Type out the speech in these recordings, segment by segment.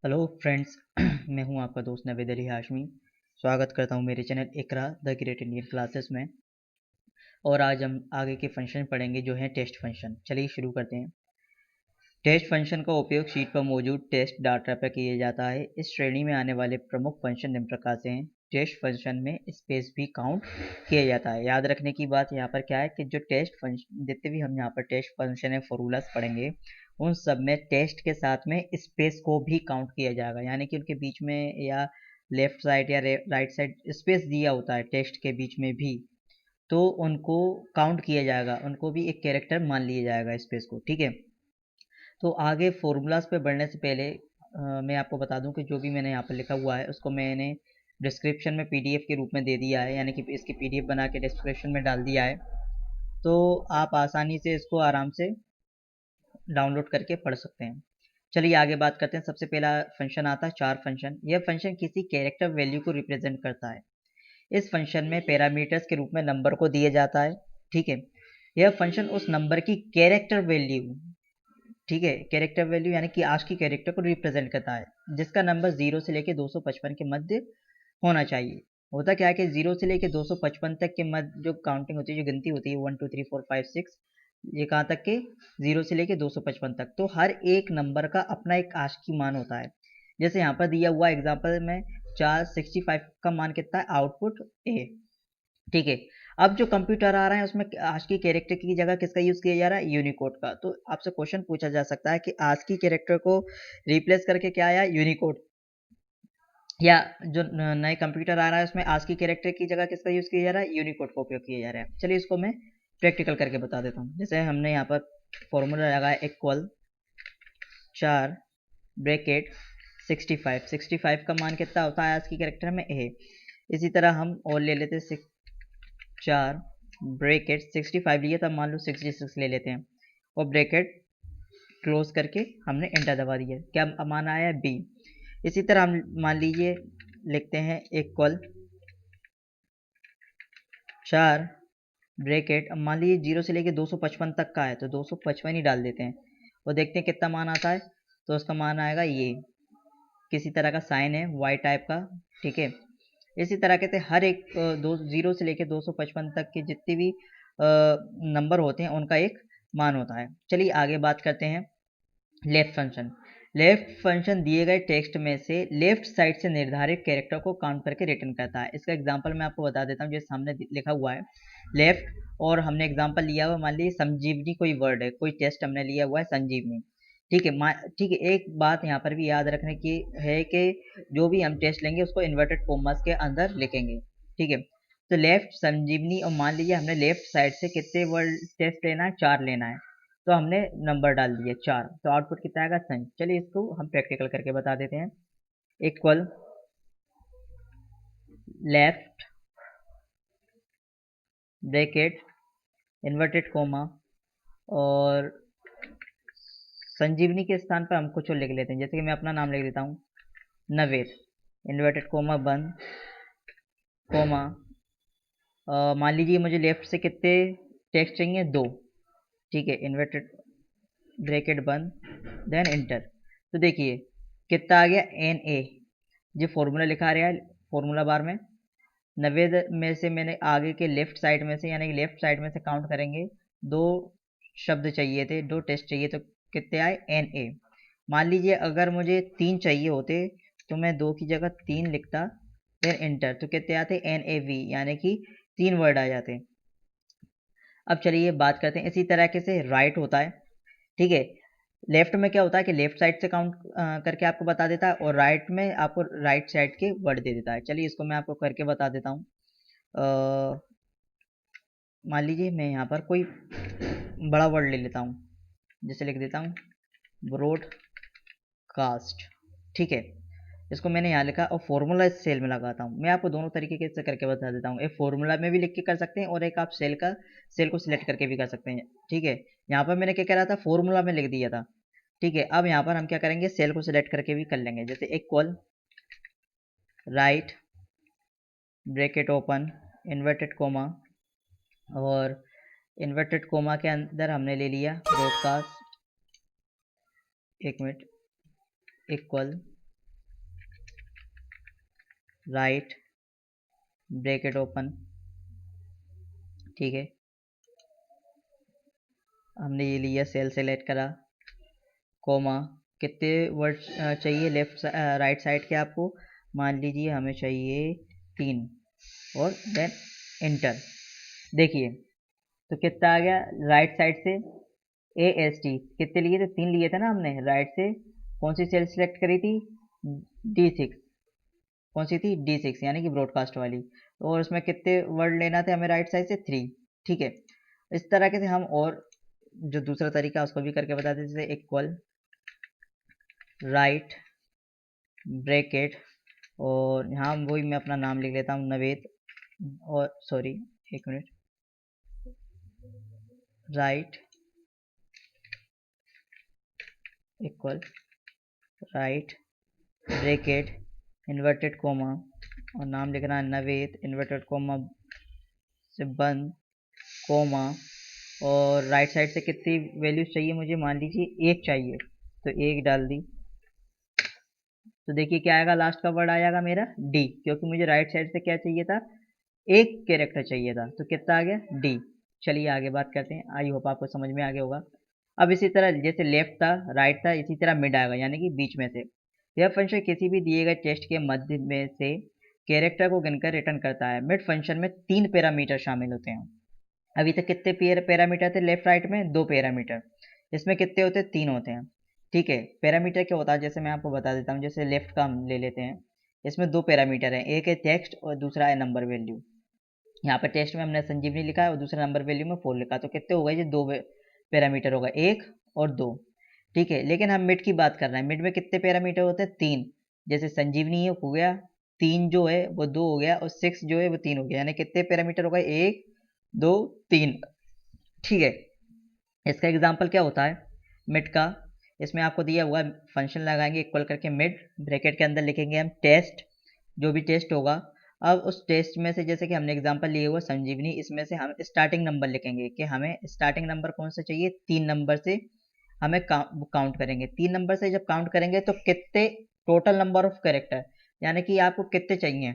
Hello friends. मैं हूं आपका दोस्त नवेद अली हाशमी। स्वागत करता हूं मेरे channel Iqra the great Indian classes में। और आज हम आगे के फंक्शन पढ़ेंगे जो है टेस्ट फंक्शन। चलिए शुरू करते हैं। टेस्ट फंक्शन का उपयोग शीट पर मौजूद टेस्ट डाटा पर किया जाता है। इस श्रेणी में आने वाले प्रमुख फंक्शन निम्न प्रकार से हैं। टेस्ट फंक्शन में स्पेस भी काउंट किया जाता है। याद रखने की बात यहाँ पर क्या है कि जो टेस्ट फंक्शन जितने भी हम यहाँ पर टेस्ट फंक्शन है फॉर्मूलाज पढ़ेंगे उन सब में टेस्ट के साथ में स्पेस को भी काउंट किया जाएगा, यानी कि उनके बीच में या लेफ्ट साइड या राइट साइड स्पेस दिया होता है टेस्ट के बीच में भी, तो उनको काउंट किया जाएगा, उनको भी एक कैरेक्टर मान लिया जाएगा स्पेस को। ठीक है, तो आगे फॉर्मूलाज पे बढ़ने से पहले मैं आपको बता दूं कि जो भी मैंने यहाँ पर लिखा हुआ है उसको मैंने डिस्क्रिप्शन में पीडीएफ के रूप में दे दिया है, यानी कि इसकी पीडीएफ बना के डिस्क्रिप्शन में डाल दिया है, तो आप आसानी से इसको आराम से डाउनलोड करके पढ़ सकते हैं। चलिए आगे बात करते हैं। सबसे पहला फंक्शन आता है चार फंक्शन। यह फंक्शन किसी कैरेक्टर वैल्यू को रिप्रेजेंट करता है। इस फंक्शन में पैरामीटर्स के रूप में नंबर को दिया जाता है। ठीक है, यह फंक्शन उस नंबर की कैरेक्टर वैल्यू, ठीक है, कैरेक्टर वैल्यू यानी कि आज की कैरेक्टर को रिप्रेजेंट करता है, जिसका नंबर 0 से लेकर 255 के मध्य होना चाहिए। होता क्या है कि 0 से लेकर 255 तक के मध्य जो काउंटिंग होती है, जो गिनती होती है 1 2 3 4 5 6, ये कहाँ तक के 0 से लेकर 255 तक, तो हर एक नंबर का अपना एक आस्की मान होता है। जैसे यहाँ पर दिया हुआ एग्जाम्पल में 465 का मान कितना है, आउटपुट ए। ठीक है, अब जो कंप्यूटर आ रहा है उसमें आज की कैरेक्टर की जगह किसका यूज किया जा रहा है, यूनिकोड का। तो आपसे क्वेश्चन पूछा जा सकता है कि आज की कैरेक्टर को रिप्लेस करके क्या आया, यूनिकोड, या जो नए कंप्यूटर आ रहा है उसमें आज की कैरेक्टर की जगह किसका यूज किया जा रहा है, यूनिकोड का उपयोग किया जा रहा है। चलिए इसको मैं प्रैक्टिकल करके बता देता हूँ। जैसे हमने यहाँ पर फॉर्मूला लगाया इक्वल 4 ब्रैकेट 65 का मान कितना होता है आज की कैरेक्टर में, ए। इसी तरह हम और ले लेते हैं 4 ब्रैकेट 65 लिए, तब मान लो 66 ले लेते हैं और ब्रैकेट क्लोज करके हमने एंटर दबा दिया। क्या मान आया, बी। इसी तरह हम मान लीजिए लिखते हैं इक्वल 4 ब्रैकेट, अब मान लीजिए 0 से लेके 255 तक का है तो 255 ही डाल देते हैं और देखते हैं कितना मान आता है। तो उसका मान आएगा ये, किसी तरह का साइन है वाई टाइप का। ठीक है, इसी तरह कहते हैं हर एक 0 से लेके 255 तक के जितने भी नंबर होते हैं उनका एक मान होता है। चलिए आगे बात करते हैं लेफ्ट फंक्शन। लेफ्ट फंक्शन दिए गए टेक्स्ट में से लेफ्ट साइड से निर्धारित कैरेक्टर को काउंट करके रिटर्न करता है। इसका एग्जांपल मैं आपको बता देता हूँ, जैसे सामने लिखा हुआ है लेफ्ट, और हमने एग्जांपल लिया हुआ, मान लीजिए संजीवनी कोई वर्ड है, कोई टेस्ट हमने लिया हुआ है संजीवनी। ठीक है, ठीक है, एक बात यहाँ पर भी याद रखने की है कि जो भी हम टेस्ट लेंगे उसको इन्वर्टेड कॉमास के अंदर लिखेंगे। ठीक है, तो लेफ्ट संजीवनी, और मान लीजिए हमने लेफ्ट साइड से कितने वर्ड टेस्ट लेना है, 4 लेना है, तो हमने नंबर डाल दिया 4, तो आउटपुट कितना आएगा, सन। चलिए इसको हम प्रैक्टिकल करके बता देते हैं। Equal left bracket inverted coma, और संजीवनी के स्थान पर हम कुछ और लिख लेते हैं, जैसे कि मैं अपना नाम लिख देता हूँ नवेद, इन्वर्टेड कोमा बंद कोमा। मान लीजिए मुझे लेफ्ट से कितने टेक्स्ट चाहिए, 2। ठीक है, इन्वर्टेड ब्रैकेट बंद देन इंटर। तो देखिए कितना आ गया, एन ए, जो फॉर्मूला लिखा रहा है फॉर्मूला बार में, 90 में से मैंने आगे के लेफ्ट साइड में से, यानी कि लेफ्ट साइड में से काउंट करेंगे, 2 शब्द चाहिए थे, 2 टेस्ट चाहिए, तो कितने आए, एन ए। मान लीजिए अगर मुझे 3 चाहिए होते तो मैं 2 की जगह 3 लिखता, फिर इंटर, तो कितने आते, एन ए वी, यानी कि 3 वर्ड आ जाते। अब चलिए बात करते हैं इसी तरीके से राइट होता है। ठीक है, लेफ्ट में क्या होता है कि लेफ्ट साइड से काउंट करके आपको बता देता है, और राइट में आपको राइट साइड के वर्ड दे देता है। चलिए इसको मैं आपको करके बता देता हूँ। मान लीजिए मैं यहाँ पर कोई बड़ा वर्ड ले लेता हूँ, जैसे लिख देता हूँ ब्रॉडकास्ट। ठीक है, इसको मैंने यहाँ लिखा और फॉर्मूला इस सेल में लगाता हूँ। मैं आपको दोनों तरीके से करके बता देता हूँ, एक फॉर्मूला में भी लिख के कर सकते हैं और एक आप सेल को सिलेक्ट करके भी कर सकते हैं। ठीक है, यहाँ पर मैंने क्या कह रहा था, फॉर्मूला में लिख दिया था। ठीक है, अब यहाँ पर हम क्या करेंगे, सेल को सिलेक्ट करके भी कर लेंगे, जैसे equal right bracket open inverted coma, और इन्वर्टेड कोमा के अंदर हमने ले लिया ब्रॉडकास्ट, एक minute, equal right bracket open, ठीक है, हमने ये लिया, सेल सेलेक्ट करा, कोमा, कितने वर्ड चाहिए लेफ्ट राइट साइड के आपको, मान लीजिए हमें चाहिए 3, और देन इंटर। देखिए तो कितना आ गया राइट साइड से, AST कितने लिए थे, 3 लिए थे ना हमने राइट से। कौन सी सेल सिलेक्ट करी थी, D6, कौन सी थी, D6 यानी कि ब्रॉडकास्ट वाली, और उसमें कितने वर्ड लेना थे हमें राइट साइड से, 3, ठीक है। इस तरह के से हम और जो दूसरा तरीका उसको भी करके बताते, जैसे इक्वल राइट ब्रैकेट, और यहाँ वही मैं अपना नाम लिख लेता हूँ नवेद, और सॉरी एक minute, right equal right bracket inverted coma, और नाम लिखना है नवेद इन्वर्टेड कोमा से बंद कोमा, और राइट साइड से कितनी वैल्यूज चाहिए मुझे, मान लीजिए 1 चाहिए, तो 1 डाल दी। तो देखिए क्या आएगा, लास्ट का वर्ड आ जाएगा मेरा D, क्योंकि मुझे राइट साइड से क्या चाहिए था, 1 कैरेक्टर चाहिए था, तो कितना आ गया, D। चलिए आगे बात करते हैं, आई होप आपको समझ में आ गया होगा। अब इसी तरह जैसे लेफ्ट था राइट था, इसी तरह मिड आएगा, यानी कि बीच में से। यह फंक्शन किसी भी दिए गए टेक्स्ट के मध्य में से कैरेक्टर को गिनकर रिटर्न करता है। मिड फंक्शन में 3 पैरामीटर शामिल होते हैं। अभी तक कितने पैरामीटर थे लेफ्ट राइट में, 2 पैरामीटर, इसमें कितने होते हैं, 3 होते हैं, ठीक है। पैरामीटर क्या होता है, जैसे मैं आपको बता देता हूँ, जैसे लेफ्ट का हम ले लेते हैं, इसमें 2 पैरामीटर हैं, एक है टेक्स्ट और दूसरा है नंबर वैल्यू। यहाँ पर टेक्स्ट में हमने संजीवनी लिखा है और दूसरा नंबर वैल्यू में 4 लिखा, तो कितने हो गए, ये 2 पैरामीटर होगा, 1 और 2, ठीक है। लेकिन हम मिड की बात कर रहे हैं, मिड में कितने पैरामीटर होते हैं, 3, जैसे संजीवनी हो गया, 3 जो है वो 2 हो गया, और 6 जो है वो 3 हो गया, यानी कितने पैरामीटर हो गए, 1 2 3, ठीक है। इसका एग्जाम्पल क्या होता है मिड का, इसमें आपको दिया हुआ फंक्शन लगाएंगे इक्वल करके मिड, ब्रैकेट के अंदर लिखेंगे हम टेस्ट, जो भी टेस्ट होगा। अब उस टेस्ट में से जैसे कि हमने एग्जांपल लिए हुआ संजीवनी, इसमें से हम स्टार्टिंग नंबर लिखेंगे कि हमें स्टार्टिंग नंबर कौन सा चाहिए, 3 नंबर से हमें काउंट करेंगे, 3 नंबर से जब काउंट करेंगे तो कितने टोटल नंबर ऑफ कैरेक्टर, यानी कि आपको कितने चाहिए,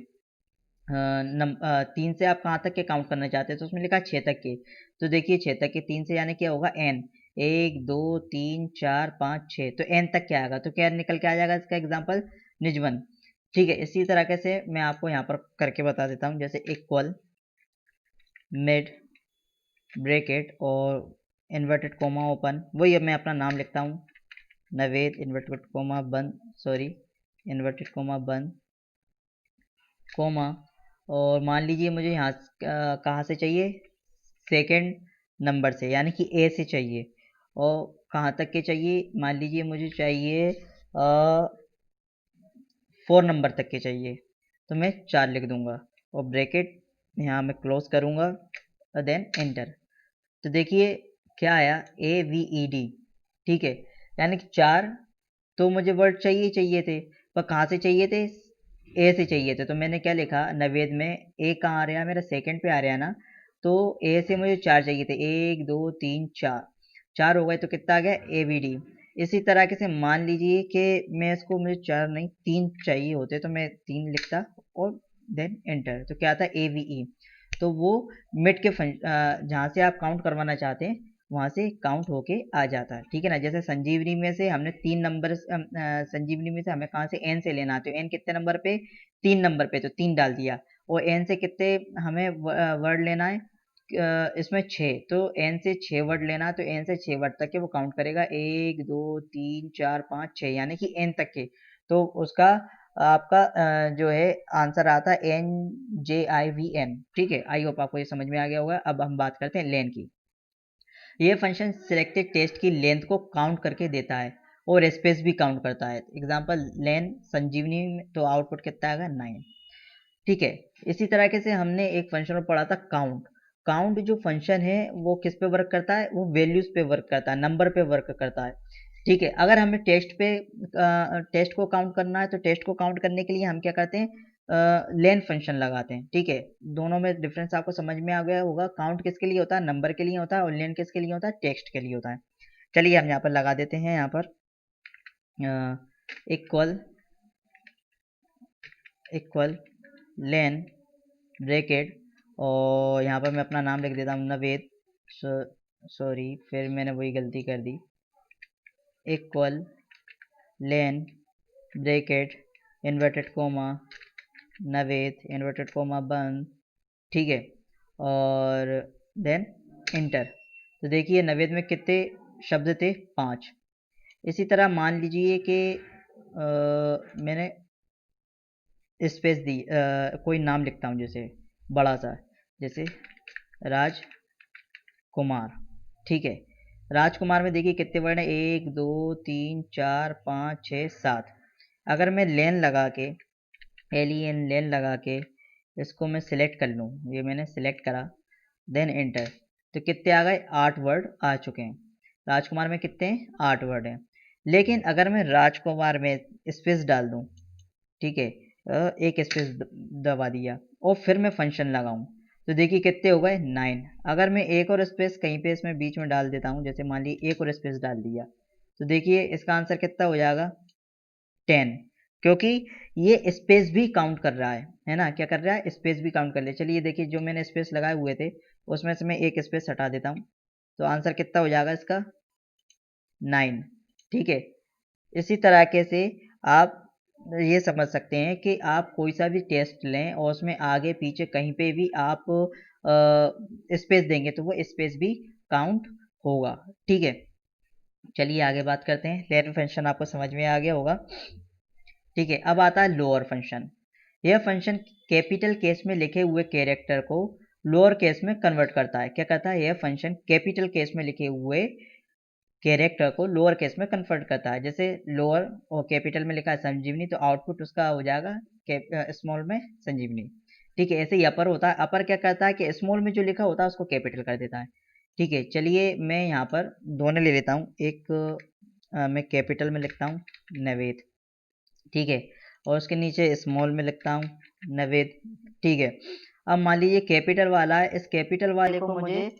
3 से आप कहाँ तक के काउंट करना चाहते हैं, तो उसमें लिखा 6 तक के। तो देखिए 6 तक के 3 से यानी क्या होगा, n, 1 2 3 4 5 6, तो n तक क्या आएगा, तो क्या निकल के आ जाएगा इसका एग्जाम्पल, निजवन, ठीक है। इसी तरीके से मैं आपको यहाँ पर करके बता देता हूँ, जैसे इक्वल मिड ब्रैकेट और इन्वर्टेड कोमा ओपन, वही अब मैं अपना नाम लिखता हूँ, नवेद इन्वर्टेड कोमा बंद, सॉरी इन्वर्टेड कोमा बंद कोमा, और मान लीजिए मुझे यहाँ कहाँ से चाहिए, सेकंड नंबर से, यानी कि ए से चाहिए, और कहाँ तक के चाहिए, मान लीजिए मुझे चाहिए 4 नंबर तक के चाहिए, तो मैं 4 लिख दूंगा, और ब्रैकेट यहाँ मैं क्लोज करूँगा, और देन एंटर। तो देखिए क्या आया, AVED, ठीक है, यानी कि 4 तो मुझे वर्ड चाहिए थे, पर कहाँ से चाहिए थे, ए से चाहिए थे, तो मैंने क्या लिखा नवेद में, ए कहाँ आ रहा है मेरा, सेकंड पे आ रहा है ना, तो ए से मुझे 4 चाहिए थे, 1 2 3 4, 4 हो गए, तो कितना आ गया, AVD। इसी तरह से मान लीजिए कि मैं इसको, मुझे 4 नहीं 3 चाहिए होते, तो मैं 3 लिखता और देन एंटर, तो क्या आता, AVE। तो वो मिड के जहाँ से आप काउंट करवाना चाहते हैं वहाँ से काउंट होके आ जाता है, ठीक है ना। जैसे संजीवनी में से हमने 3 नंबर, संजीवनी में से हमें कहाँ से एन से लेना है, तो एन कितने नंबर पे, 3 नंबर पे, तो 3 डाल दिया, और एन से कितने हमें वर्ड लेना है, इसमें 6, तो एन से 6 वर्ड लेना है, तो एन से 6 वर्ड तक के वो काउंट करेगा, 1 2 3 4 5 6, यानी कि एन तक के, तो उसका आपका जो है आंसर आता है NJIVM, ठीक है। आई होप आपको ये समझ में आ गया होगा। अब हम बात करते हैं लेन की। ये फंक्शन सिलेक्टेड टेक्स्ट की लेंथ को काउंट करके देता है और स्पेस भी काउंट करता है। एग्जांपल लेन संजीवनी में तो आउटपुट कितना आएगा, 9, ठीक है। इसी तरीके से हमने एक फंक्शन में पढ़ा था काउंट। काउंट जो फंक्शन है वो किस पे वर्क करता है, वो वैल्यूज पे वर्क करता है, नंबर पे वर्क करता है, ठीक है। अगर हमें टेस्ट को काउंट करना है, तो टेस्ट को काउंट करने के लिए हम क्या करते हैं, लेन फंक्शन लगाते हैं, ठीक है। दोनों में डिफरेंस आपको समझ में आ गया होगा। काउंट किसके लिए होता है, नंबर के लिए होता है, और लेन किसके लिए होता है, टेक्स्ट के लिए होता है। चलिए हम यहाँ पर लगा देते हैं, यहाँ पर इक्वल लेन ब्रैकेट, और यहाँ पर मैं अपना नाम लिख देता हूँ नवेद, सॉरी फिर मैंने वही गलती कर दी, equal len bracket inverted comma Naved inverted comma बंद, ठीक है, और देन इंटर। तो देखिए नवेद में कितने शब्द थे, 5। इसी तरह मान लीजिए कि मैंने स्पेस दी, कोई नाम लिखता हूँ जैसे बड़ा सा, जैसे राजकुमार, ठीक है। राजकुमार में देखिए कितने वर्ड हैं, 1 2 3 4 5 6 7। अगर मैं लेन लगा के एलियन लेन लगा के इसको मैं सिलेक्ट कर लूँ, ये मैंने सिलेक्ट करा, देन एंटर, तो कितने आ गए, 8 वर्ड आ चुके हैं। राजकुमार में कितने हैं, 8 वर्ड हैं। लेकिन अगर मैं राजकुमार में स्पेस डाल दूँ, ठीक है, एक स्पेस दबा दिया और फिर मैं फंक्शन लगाऊं, तो देखिए कितने हो गए, 9। अगर मैं एक और स्पेस कहीं पे इसमें बीच में डाल देता हूं, जैसे मान लीजिए एक और स्पेस डाल दिया, तो देखिए इसका आंसर कितना हो जाएगा, 10, क्योंकि ये स्पेस भी काउंट कर रहा है ना, क्या कर रहा है, स्पेस भी काउंट कर ले। चलिए देखिए जो मैंने स्पेस लगाए हुए थे उसमें से मैं एक स्पेस हटा देता हूँ, तो आंसर कितना हो जाएगा इसका, 9, ठीक है। इसी तरीके से आप ये समझ सकते हैं कि आप कोई सा भी टेस्ट लें और उसमें आगे पीछे कहीं पे भी आप स्पेस देंगे तो वो स्पेस भी काउंट होगा, ठीक है। चलिए आगे बात करते हैं। लेयर फंक्शन आपको समझ में आ गया होगा, ठीक है। अब आता है लोअर फंक्शन। यह फंक्शन कैपिटल केस में लिखे हुए कैरेक्टर को लोअर केस में कन्वर्ट करता है। क्या करता है, यह फंक्शन कैपिटल केस में लिखे हुए कैरेक्टर को लोअर केस में कन्वर्ट करता है। जैसे लोअर और कैपिटल में लिखा है संजीवनी, तो आउटपुट उसका हो जाएगा स्मॉल में संजीवनी, ठीक है। ऐसे ही अपर होता है, अपर क्या करता है कि स्मॉल में जो लिखा होता है उसको कैपिटल कर देता है, ठीक है। चलिए मैं यहाँ पर दोनों ले लेता हूँ, एक मैं कैपिटल में लिखता हूँ नवेद, ठीक है, और उसके नीचे स्मॉल में लिखता हूँ नवेद, ठीक है। अब मान लीजिए कैपिटल वाला है, इस कैपिटल वाले को मुझे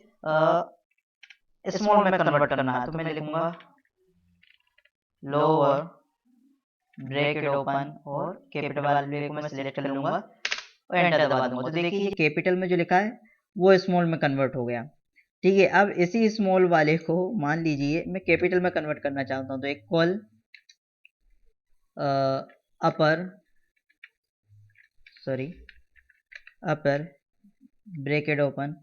स्मॉल में कन्वर्ट करना है, तो मैं लिखूंगा लोअर ब्रैकेट ओपन और कैपिटल वाले को मैं सिलेक्ट कर लूंगा और एंटर दबा दूंगा। तो देखिए कैपिटल में जो लिखा है वो स्मॉल में कन्वर्ट हो गया, ठीक है। अब इसी स्मॉल वाले को मान लीजिए मैं कैपिटल में कन्वर्ट करना चाहता हूँ, तो इक्वल अपर ब्रैकेट ओपन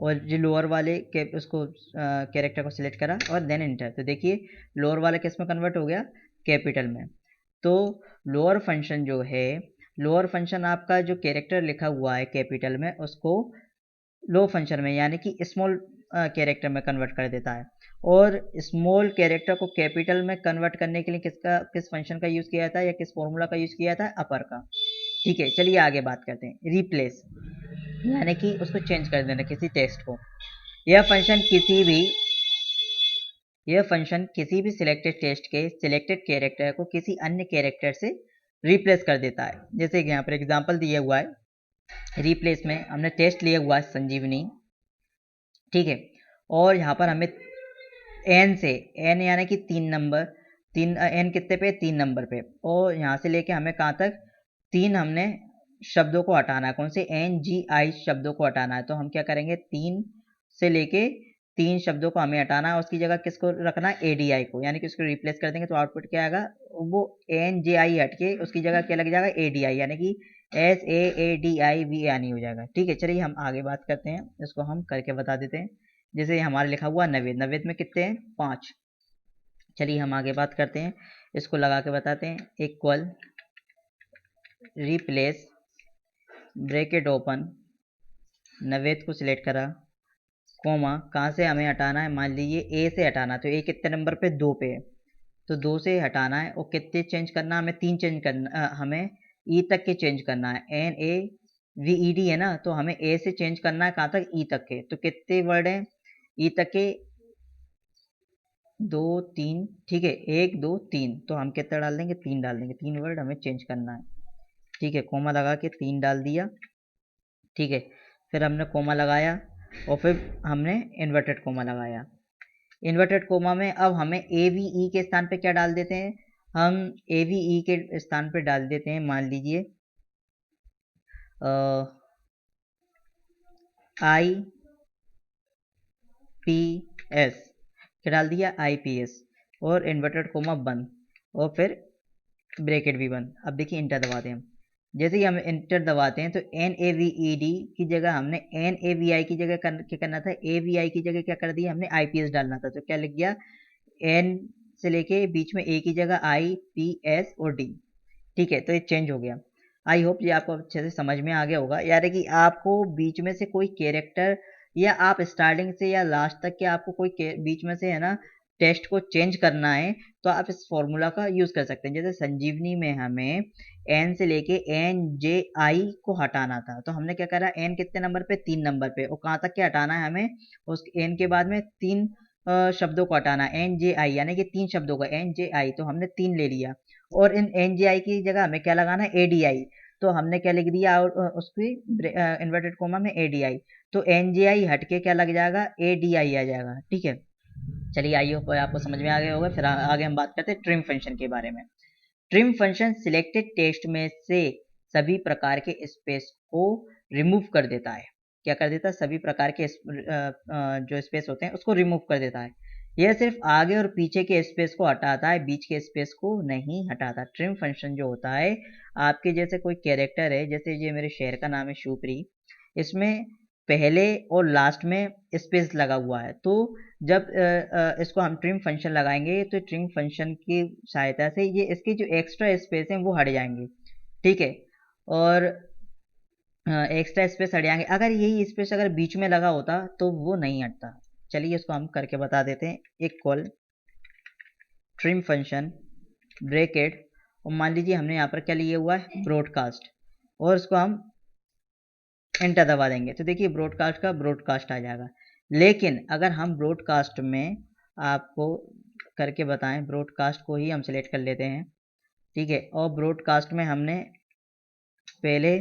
और जो लोअर वाले के उसको कैरेक्टर को सिलेक्ट करा और देन एंटर, तो देखिए लोअर वाला किस में कन्वर्ट हो गया, कैपिटल में। तो लोअर फंक्शन जो है, लोअर फंक्शन आपका जो कैरेक्टर लिखा हुआ है कैपिटल में उसको लो फंक्शन में यानी कि स्मॉल कैरेक्टर में कन्वर्ट कर देता है। और स्मॉल कैरेक्टर को कैपिटल में कन्वर्ट करने के लिए किस फंक्शन का यूज़ किया था या किस फॉर्मूला का यूज़ किया था, अपर का, ठीक है। चलिए आगे बात करते हैं। रिप्लेस यानी कि उसको चेंज कर देना किसी टेक्स्ट को। यह फंक्शन किसी भी सिलेक्टेड टेक्स्ट के सिलेक्टेड कैरेक्टर को किसी अन्य कैरेक्टर से रिप्लेस कर देता है। जैसे यहाँ पर एग्जांपल दिया हुआ है, रिप्लेस में हमने टेस्ट लिया हुआ है संजीवनी, ठीक है, और यहाँ पर हमें एन से, एन यानी कि 3 नंबर, एन कितने पे, 3 नंबर पे, और यहाँ से लेके हमें कहाँ तक, 3 हमने शब्दों को हटाना है। कौन से, एन जी आई शब्दों को हटाना है। तो हम क्या करेंगे, 3 से लेके 3 शब्दों को हमें हटाना है, उसकी जगह किसको रखना है, एडीआई को, यानी कि उसको रिप्लेस कर देंगे तो आउटपुट क्या आएगा, वो एन जे आई हट के उसकी जगह क्या लग जाएगा, एडीआई, यानी कि SAADIV यानी हो जाएगा, ठीक है। चलिए हम आगे बात करते हैं, इसको हम करके बता देते हैं। जैसे हमारा लिखा हुआ नवेद, नवेद में कितने हैं, 5। चलिए हम आगे बात करते हैं, इसको लगा के बताते हैं। Equal replace bracket open, Naved को सिलेक्ट करा, कोमा, कहाँ से हमें हटाना है, मान लीजिए ए से हटाना, तो ए कितने नंबर पे, 2 पे है, तो 2 से हटाना है। और कितने चेंज करना है, हमें 3 चेंज करना, हमें ई तक के चेंज करना है, NAVED है ना, तो हमें ए से चेंज करना है कहाँ तक, ई तक के। तो कितने वर्ड हैं ई तक के, 2 3, ठीक है, 1 2 3, तो हम कितना डाल देंगे, 3 डाल देंगे, 3 वर्ड हमें चेंज करना है, ठीक है। कोमा लगा के 3 डाल दिया, ठीक है। फिर हमने कोमा लगाया और फिर हमने इन्वर्टेड कोमा लगाया। इन्वर्टेड कोमा में अब हमें AVE के स्थान पे क्या डाल देते हैं, हम AVE के स्थान पे डाल देते हैं, मान लीजिए आई पी एस, क्या डाल दिया, आई पी एस, और इन्वर्टेड कोमा बंद, और फिर ब्रैकेट भी बंद। अब देखिए इंटर दबाते हैं हम। जैसे ही हम इंटर दबाते हैं तो N A V E D की जगह हमने एन ए वी आई की जगह क्या करना था, ए वी आई की जगह क्या कर दिया हमने, आई पी एस डालना था। तो क्या लिख गया, एन से लेके बीच में ए की जगह आई पी एस और डी। ठीक है, तो ये चेंज हो गया। आई होप ये आपको अच्छे से समझ में आ गया होगा। यानी कि आपको बीच में से कोई कैरेक्टर, या आप स्टार्टिंग से या लास्ट तक के आपको कोई बीच में से है ना टेस्ट को चेंज करना है, तो आप इस फॉर्मूला का यूज कर सकते हैं। जैसे संजीवनी में हमें एन से लेके एन जे आई को हटाना था, तो हमने क्या करा, एन कितने नंबर पे, 3 नंबर पे, और कहाँ तक के हटाना है हमें, उस एन के बाद में 3 शब्दों को हटाना, एन जे आई, यानी कि 3 शब्दों का एन जे आई, तो हमने 3 ले लिया। और इन एन जे आई की जगह हमें क्या लगाना है, ए डी आई, तो हमने क्या लिख दिया, और उसकी इन्वर्टेड कोमा में ए डी आई, तो एन जे आई हट के क्या लग जाएगा, ए डी आई आ जाएगा। ठीक है, चलिए आइए आपको समझ में आ गया होगा। फिर आगे हम बात करते हैं ट्रिम फंक्शन के बारे में। ट्रिम फंक्शन सिलेक्टेड टेक्स्ट में से सभी प्रकार के स्पेस को रिमूव कर देता है। क्या कर देता है, सभी प्रकार के जो स्पेस होते हैं उसको रिमूव कर देता है। यह सिर्फ आगे और पीछे के स्पेस को हटाता है, बीच के स्पेस को नहीं हटाता। ट्रिम फंक्शन जो होता है, आपके जैसे कोई कैरेक्टर है, जैसे ये मेरे शहर का नाम है शिवपुरी, इसमें पहले और लास्ट में स्पेस लगा हुआ है, तो जब इसको हम ट्रिम फंक्शन लगाएंगे तो ट्रिम फंक्शन की सहायता से ये इसके जो एक्स्ट्रा स्पेस हैं वो हट जाएंगे। ठीक है, और एक्स्ट्रा स्पेस हट जाएंगे। अगर यही स्पेस अगर बीच में लगा होता तो वो नहीं हटता। चलिए इसको हम करके बता देते हैं। इक्वल ट्रिम फंक्शन ब्रैकेट, और मान लीजिए हमने यहाँ पर क्या लिया हुआ है, ब्रॉडकास्ट, और इसको हम एंटर दबा देंगे तो देखिए ब्रॉडकास्ट का ब्रॉडकास्ट आ जाएगा। लेकिन अगर हम ब्रॉडकास्ट में आपको करके बताएं, ब्रॉडकास्ट को ही हम सिलेक्ट कर लेते हैं। ठीक है, और ब्रॉडकास्ट में हमने पहले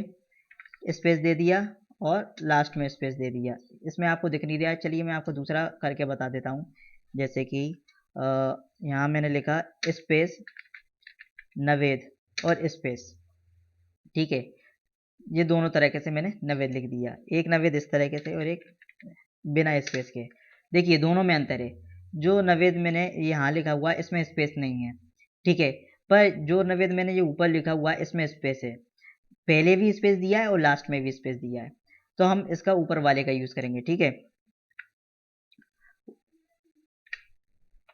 स्पेस दे दिया और लास्ट में स्पेस दे दिया, इसमें आपको दिख नहीं रहा है। चलिए मैं आपको दूसरा करके बता देता हूँ। जैसे कि यहाँ मैंने लिखा स्पेस नवेद और स्पेस। ठीक है, ये दोनों तरीके से मैंने नवेद लिख दिया, एक नवेद इस तरीके से और एक बिना स्पेस के। देखिए दोनों में अंतर है। जो नवेद मैंने यहाँ लिखा हुआ है इसमें स्पेस नहीं है। ठीक है, पर जो नवेद मैंने ये ऊपर लिखा हुआ है इसमें स्पेस है, पहले भी स्पेस दिया है और लास्ट में भी स्पेस दिया है, तो हम इसका ऊपर वाले का यूज करेंगे। ठीक है,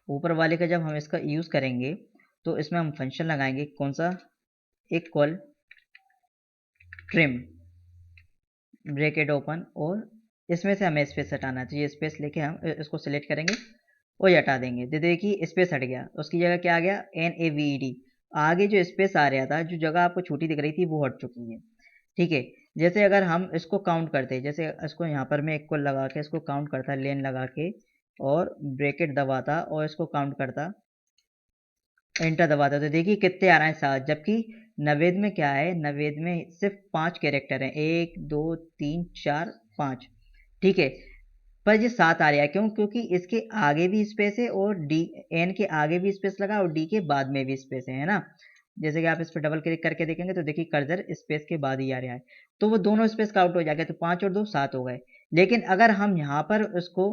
ऊपर वाले का जब हम इसका यूज करेंगे तो इसमें हम फंक्शन लगाएंगे, कौन सा, इक्वल ट्रिम ब्रैकेट ओपन, और इसमें से हमें स्पेस हटाना है, तो ये स्पेस लेके हम इसको सिलेक्ट करेंगे और ये हटा देंगे। तो देखिए स्पेस हट गया, उसकी जगह क्या आ गया, N A V E D. आगे जो स्पेस आ रहा था, जो जगह आपको छोटी दिख रही थी वो हट चुकी है। ठीक है, जैसे अगर हम इसको काउंट करते, जैसे इसको यहाँ पर मैं इक्वल लगा के इसको काउंट करता, लेन लगा के और ब्रैकेट दबाता और इसको काउंट करता, एंटर दबाता, तो देखिए कितने आ रहे हैं, 7। जबकि नवेद में क्या है, नवेद में सिर्फ 5 कैरेक्टर हैं, 1 2 3 4 5। ठीक है, पर ये 7 आ रहा है, क्यों, क्योंकि इसके आगे भी स्पेस है और डी एन के आगे भी स्पेस लगा और डी के बाद में भी स्पेस है ना। जैसे कि आप इस पर डबल क्लिक करके देखेंगे तो देखिए कर्सर स्पेस के बाद ही आ रहा है, तो वो दोनों स्पेस काउंट हो जाएगा, तो 5 और 2 7 हो गए। लेकिन अगर हम यहाँ पर उसको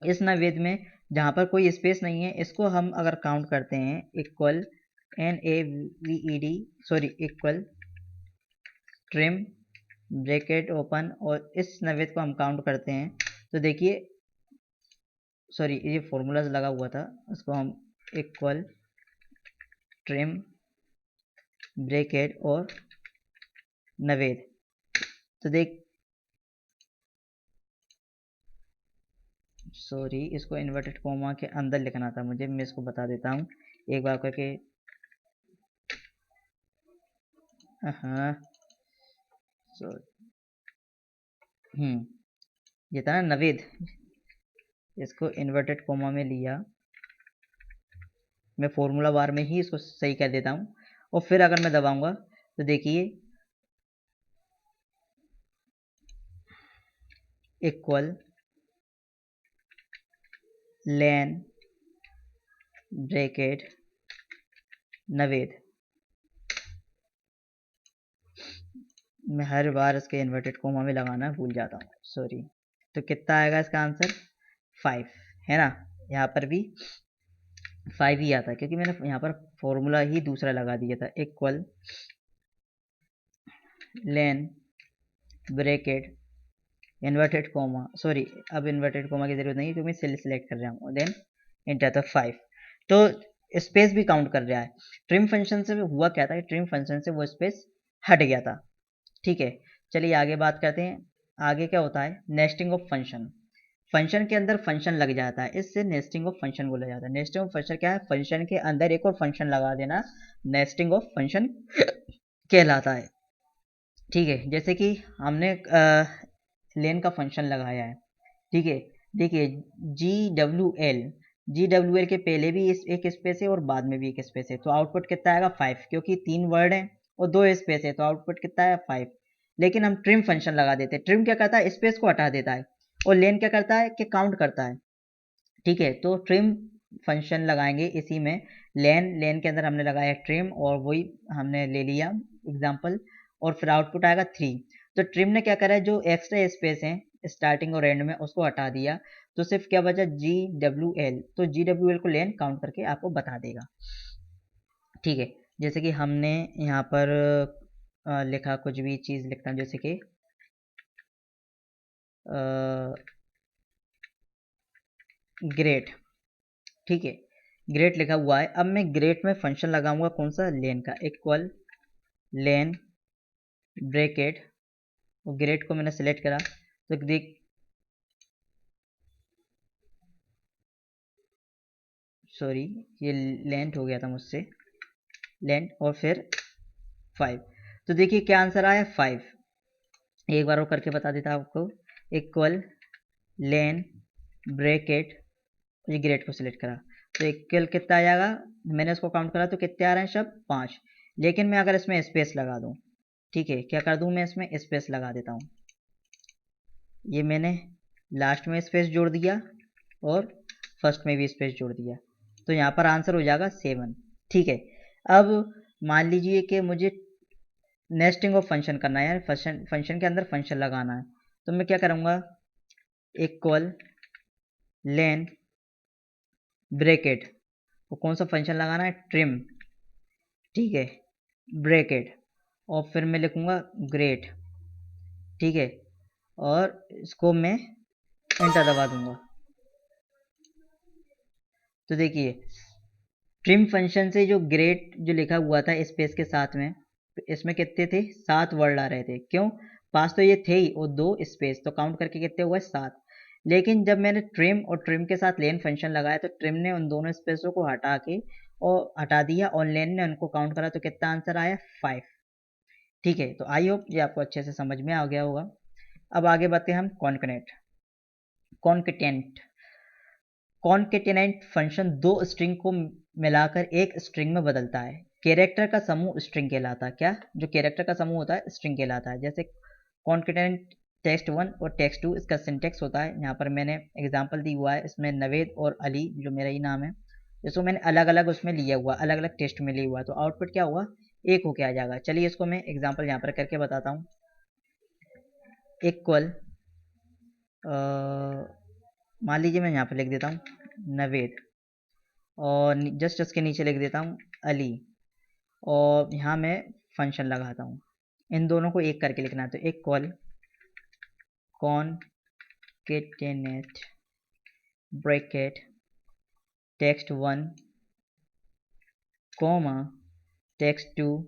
इस नवेद में जहाँ पर कोई स्पेस नहीं है, इसको हम अगर काउंट करते हैं, equal N A V E D, sorry equal trim bracket open, और इस नवेद को हम काउंट करते हैं, तो देखिए सॉरी ये फॉर्मूला लगा हुआ था, उसको हम इक्वल ट्रिम ब्रैकेट और नवेद, तो देख सॉरी इसको इन्वर्टेड कोमा के अंदर लिखना था मुझे, मैं इसको बता देता हूँ एक बार करके। हाँ सॉरी, ये था ना नवेद, इसको इन्वर्टेड कोमा में लिया, मैं फॉर्मूला बार में ही इसको सही कर देता हूँ, और फिर अगर मैं दबाऊंगा तो देखिए इक्वल लेन ब्रैकेट नवेद, मैं हर बार इसके इन्वर्टेड कोमा में लगाना भूल जाता हूँ, सॉरी। तो कितना आएगा इसका आंसर? 5 है ना। यहाँ पर भी 5 ही आता है क्योंकि मैंने यहाँ पर फॉर्मूला ही दूसरा लगा दिया था, equal len bracket inverted coma, sorry अब इन्वर्टेड कोमा की जरूरत नहीं है क्योंकि मैं सेल सिलेक्ट कर रहा हूँ, देन इंटर तो 5। तो स्पेस भी काउंट कर रहा है। ट्रिम फंक्शन से हुआ क्या था कि ट्रिम फंक्शन से वो स्पेस हट गया था। ठीक है, चलिए आगे बात करते हैं। आगे क्या होता है? Nesting of function. फंक्शन के अंदर फंक्शन लग जाता है, इससे नेस्टिंग ऑफ फंक्शन बोला जाता है। नेस्टिंग ऑफ फंक्शन क्या है? फंक्शन के अंदर एक और फंक्शन लगा देना, नेस्टिंग ऑफ फंक्शन कहलाता है। ठीक है, जैसे कि हमने लेन का फंक्शन लगाया है। ठीक है, देखिए जी डब्ल्यू एल के पहले भी एक स्पेस है और बाद में भी एक स्पेस है, तो आउटपुट कितना आएगा? 5, क्योंकि 3 वर्ड हैं और 2 स्पेस है, तो आउटपुट कितना है? 5। लेकिन हम ट्रिम फंक्शन लगा देते हैं। ट्रिम क्या करता है? स्पेस को हटा देता है। और लेन क्या करता है कि काउंट करता है। ठीक है, तो ट्रिम फंक्शन लगाएंगे इसी में। लेन के अंदर हमने लगाया ट्रिम और वही हमने ले लिया एग्जाम्पल, और फिर आउटपुट आएगा 3। तो ट्रिम ने क्या करा है? जो एक्स्ट्रा स्पेस है स्टार्टिंग और एंड में उसको हटा दिया, तो सिर्फ क्या बचा? जी डब्ल्यू एल। तो जी डब्ल्यू एल को लेन काउंट करके आपको बता देगा। ठीक है, जैसे कि हमने यहाँ पर लिखा, कुछ भी चीज़ लिखता हूँ, जैसे कि ग्रेट। ठीक है, ग्रेट लिखा हुआ है। अब मैं ग्रेट में फंक्शन लगाऊंगा कौन सा? लेन का, इक्वल लेन ब्रैकेट, और ग्रेट को मैंने सेलेक्ट करा तो देख, सॉरी ये लेंथ हो गया था मुझसे, लेंथ और फिर 5। तो देखिए क्या आंसर आया? 5। एक बार और करके बता देता आपको, इक्वल लेन ब्रैकेट, ये ग्रेट को सिलेक्ट करा तो इक्वल कितना आ जाएगा? मैंने उसको काउंट करा तो कितने आ रहे हैं सब? 5। लेकिन मैं अगर इसमें स्पेस लगा दूं, ठीक है, क्या कर दूं मैं? इसमें स्पेस लगा देता हूं। ये मैंने लास्ट में स्पेस जोड़ दिया और फर्स्ट में भी स्पेस जोड़ दिया, तो यहाँ पर आंसर हो जाएगा 7। ठीक है, अब मान लीजिए कि मुझे नेस्टिंग ऑफ फंक्शन करना है, फंक्शन के अंदर फंक्शन लगाना है, तो मैं क्या करूँगा? इक्वल लेन ब्रैकेट, वो कौन सा फंक्शन लगाना है? ट्रिम। ठीक है, ब्रैकेट, और फिर मैं लिखूँगा ग्रेट। ठीक है, और इसको मैं एंटर दबा दूंगा। तो देखिए ट्रिम फंक्शन से जो ग्रेट जो लिखा हुआ था स्पेस के साथ में, तो इसमें कितने थे? 7 वर्ड आ रहे थे। क्यों? पास तो ये थे ही और 2 स्पेस, तो काउंट करके कितने हुए? 7। लेकिन जब मैंने ट्रिम और ट्रिम के साथ लेन फंक्शन लगाया तो ट्रिम ने उन दोनों स्पेसों को हटा के और हटा दिया और लेन ने उनको काउंट करा, तो कितना आंसर आया? 5। ठीक है, तो आई होप ये आपको अच्छे से समझ में आ गया होगा। अब आगे बढ़ते हैं हम कॉन्केटेंट। कॉन्केटेनेंट फंक्शन दो स्ट्रिंग को मिलाकर एक स्ट्रिंग में बदलता है। कैरेक्टर का समूह स्ट्रिंग कहलाता है। क्या? जो कैरेक्टर का समूह होता है स्ट्रिंग कहलाता है। जैसे कॉन्केटेनेंट टेक्स्ट 1 और टेक्स्ट 2, इसका सिंटेक्स होता है, यहाँ पर मैंने एग्जांपल दी हुआ है, इसमें नवेद और अली जो मेरा ही नाम है, इसको मैंने अलग अलग उसमें लिया हुआ, अलग अलग टेस्ट में लिया हुआ, तो आउटपुट क्या हुआ? एक होके आ जाएगा। चलिए इसको मैं एग्जाम्पल यहाँ पर करके बताता हूँ। इक्वल मान लीजिए मैं यहाँ पर लिख देता हूँ नवेद, और जस्ट उसके नीचे लिख देता हूँ अली, और यहाँ मैं फंक्शन लगाता हूँ। इन दोनों को एक करके लिखना है, तो equal concatenate bracket text 1 comma text 2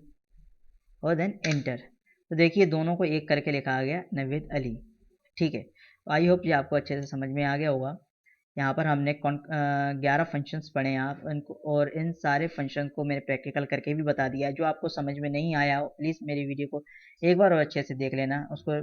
और देन एंटर। तो देखिए दोनों को एक करके लिखा गया नवेद अली। ठीक है, आई होप ये आपको अच्छे से समझ में आ गया होगा। यहाँ पर हमने 11 फंक्शंस पढ़े हैं आप इनको, और इन सारे फंक्शन को मैंने प्रैक्टिकल करके भी बता दिया है। जो आपको समझ में नहीं आया हो प्लीज़ मेरी वीडियो को एक बार और अच्छे से देख लेना उसको,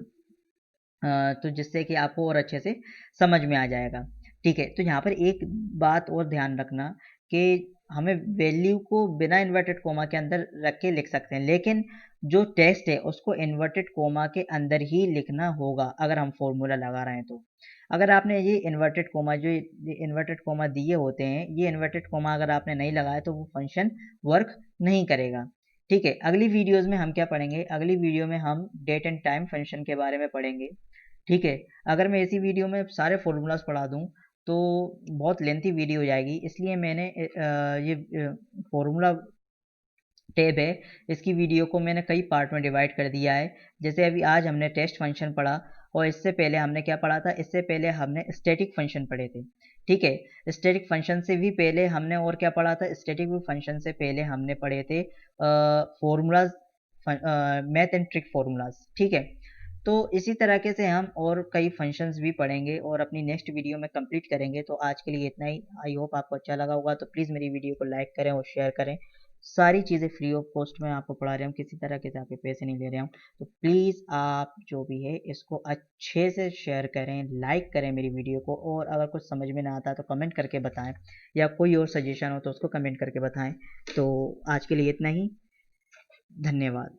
तो जिससे कि आपको और अच्छे से समझ में आ जाएगा। ठीक है, तो यहाँ पर एक बात और ध्यान रखना कि हमें वैल्यू को बिना इन्वर्टेड कोमा के अंदर रख के लिख सकते हैं, लेकिन जो टेक्स्ट है उसको इन्वर्टेड कोमा के अंदर ही लिखना होगा अगर हम फॉर्मूला लगा रहे हैं तो। अगर आपने ये इन्वर्टेड कोमा जो इन्वर्टेड कोमा दिए होते हैं, ये इन्वर्टेड कोमा अगर आपने नहीं लगाया तो वो फंक्शन वर्क नहीं करेगा। ठीक है, अगली वीडियोस में हम क्या पढ़ेंगे, अगली वीडियो में हम डेट एंड टाइम फंक्शन के बारे में पढ़ेंगे। ठीक है, अगर मैं इसी वीडियो में सारे फॉर्मूलाज पढ़ा दूं तो बहुत लेंथी वीडियो हो जाएगी, इसलिए मैंने ये फॉर्मूला टैब है, इसकी वीडियो को मैंने कई पार्ट में डिवाइड कर दिया है। जैसे अभी आज हमने टेस्ट फंक्शन पढ़ा, और इससे पहले हमने क्या पढ़ा था, इससे पहले हमने स्टैटिक फंक्शन पढ़े थे। ठीक है, स्टैटिक फंक्शन से भी पहले हमने और क्या पढ़ा था, स्टैटिक फंक्शन से पहले हमने पढ़े थे formulas, math and trick formulas. ठीक है, तो इसी तरीके से हम और कई फंक्शंस भी पढ़ेंगे और अपनी नेक्स्ट वीडियो में कंप्लीट करेंगे। तो आज के लिए इतना ही। आई होप आपको अच्छा लगा होगा, तो प्लीज़ मेरी वीडियो को लाइक करें और शेयर करें। सारी चीज़ें फ्री ऑफ कॉस्ट में आपको पढ़ा रहे हूँ, किसी तरह के आपके पैसे नहीं ले रहे हूँ। तो प्लीज़ आप जो भी है इसको अच्छे से शेयर करें, लाइक करें मेरी वीडियो को, और अगर कुछ समझ में ना आता तो कमेंट करके बताएं, या कोई और सजेशन हो तो उसको कमेंट करके बताएं। तो आज के लिए इतना ही, धन्यवाद।